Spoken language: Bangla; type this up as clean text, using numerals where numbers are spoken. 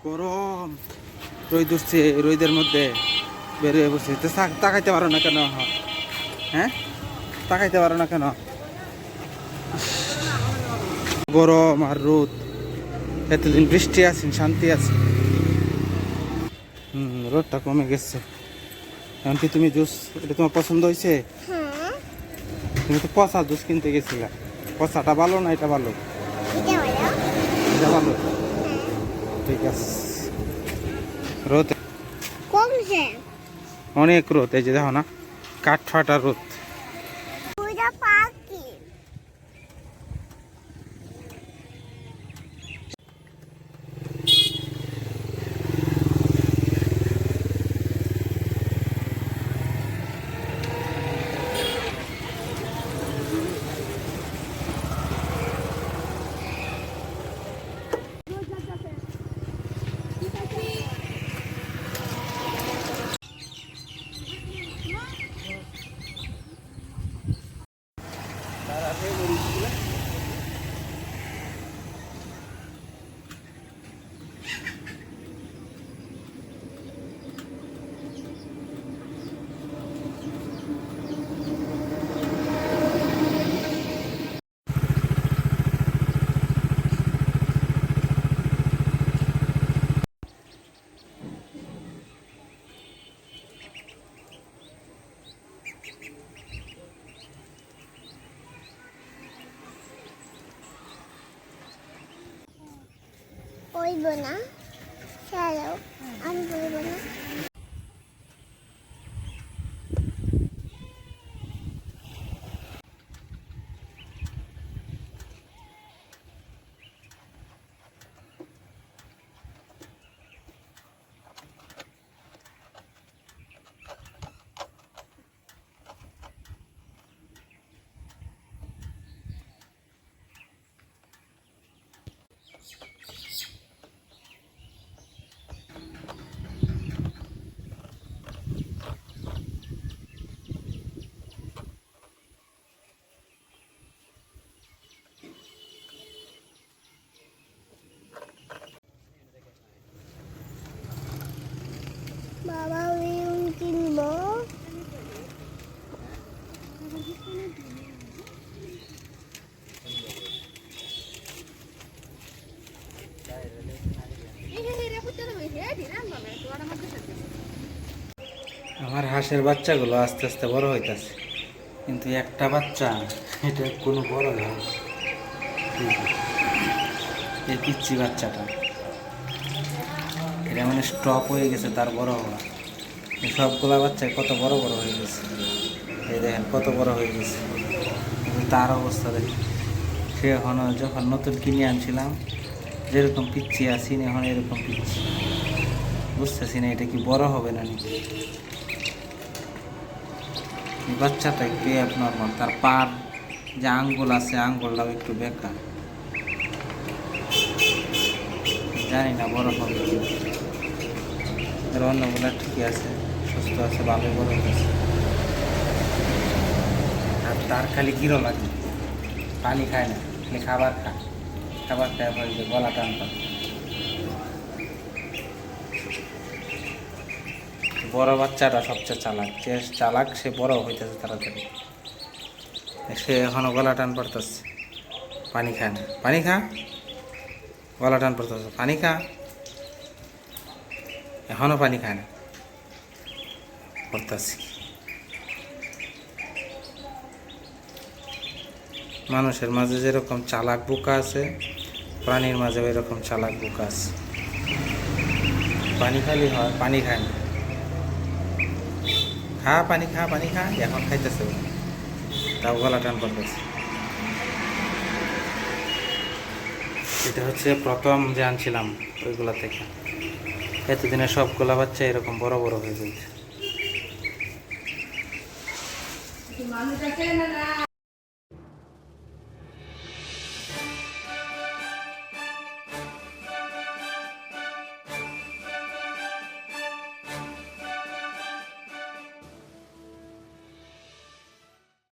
গরম রোদ উঠছে, রোদের মধ্যে বেরিয়ে বসে। তাকাইতে পারো না কেন? হ্যাঁ, তাকাইতে পারো না কেন? গরম আর রোদ, এতদিন বৃষ্টি আছে, শান্তি আছে। রোদটা কমে গেছে। এমনকি তুমি জুস, এটা তোমার পছন্দ হয়েছে? তুমি তো পচা জুস কিনতে গেছিলা। পচাটা ভালো না এটা ভালো? এটা ভালো, ঠিক আছে। রোদ কমছে, অনেক রোদ, এই যে দেখো না, কাঠ ফাটা রোদ। পাখি বলবো না, চলো আমি বলবো না। বাবা উইং কিনবো। আমার হাঁসের বাচ্চাগুলো আস্তে আস্তে বড় হইতেছে, কিন্তু একটা বাচ্চা এটা কোনো বড় হয়। এই পিচ্ছি বাচ্চাটা, এটা মানে স্টপ হয়ে গেছে তার বড় হওয়া। এই সবগুলা বাচ্চা কত বড় বড় হয়ে গেছে, এই দেখেন কত বড় হয়ে গেছে। তার অবস্থা দেখেন, সে এখন যখন নতুন কিনে আনছিলাম যেরকম পিচ্ছি আসিনি, এখন এরকম পিচ্ছি। বুঝতেছি না এটা কি বড় হবে না নাকি। এই বাচ্চাটা একটু অ্যাবনর্মাল, তার পার যে আঙ্গুল আছে আঙ্গুলটাও একটু বেঁকা। জানি না বড় হবে কি। এর অন্যগুলো ঠিকই আছে, সুস্থ আছে, ভালোই বড় হয়েছে। আর তার খালি কিরো লাগে, পানি খায় না, খালি খাবার খায়। খাবার খায় পরে যে গলা টান পায়। বড় বাচ্চাটা সবচেয়ে চালাক, যে চালাক সে বড় হইতেছে তাড়াতাড়ি। সে এখনো গলা টান পড়তেছে, পানি খায় না। পানি খা, গলা টান পড়তেছে, পানি খা, এখনো পানি খায় না, পড়তেছি। মানুষের মাঝে যেরকম চালাক বোকা আছে, প্রাণীর মাঝে এরকম চালাক বোকা আছে। পানি খালি হয়, পানি খায় না। খা পানি খা, পানি খা, এখন খাইতেছে, তাও গলা টান পড়তেছে। এটা হচ্ছে প্রথম যে আনছিলাম ওইগুলা থেকে। এতদিনে সবগুলা বাচ্চা এরকম বড় বড় হয়ে গেছে।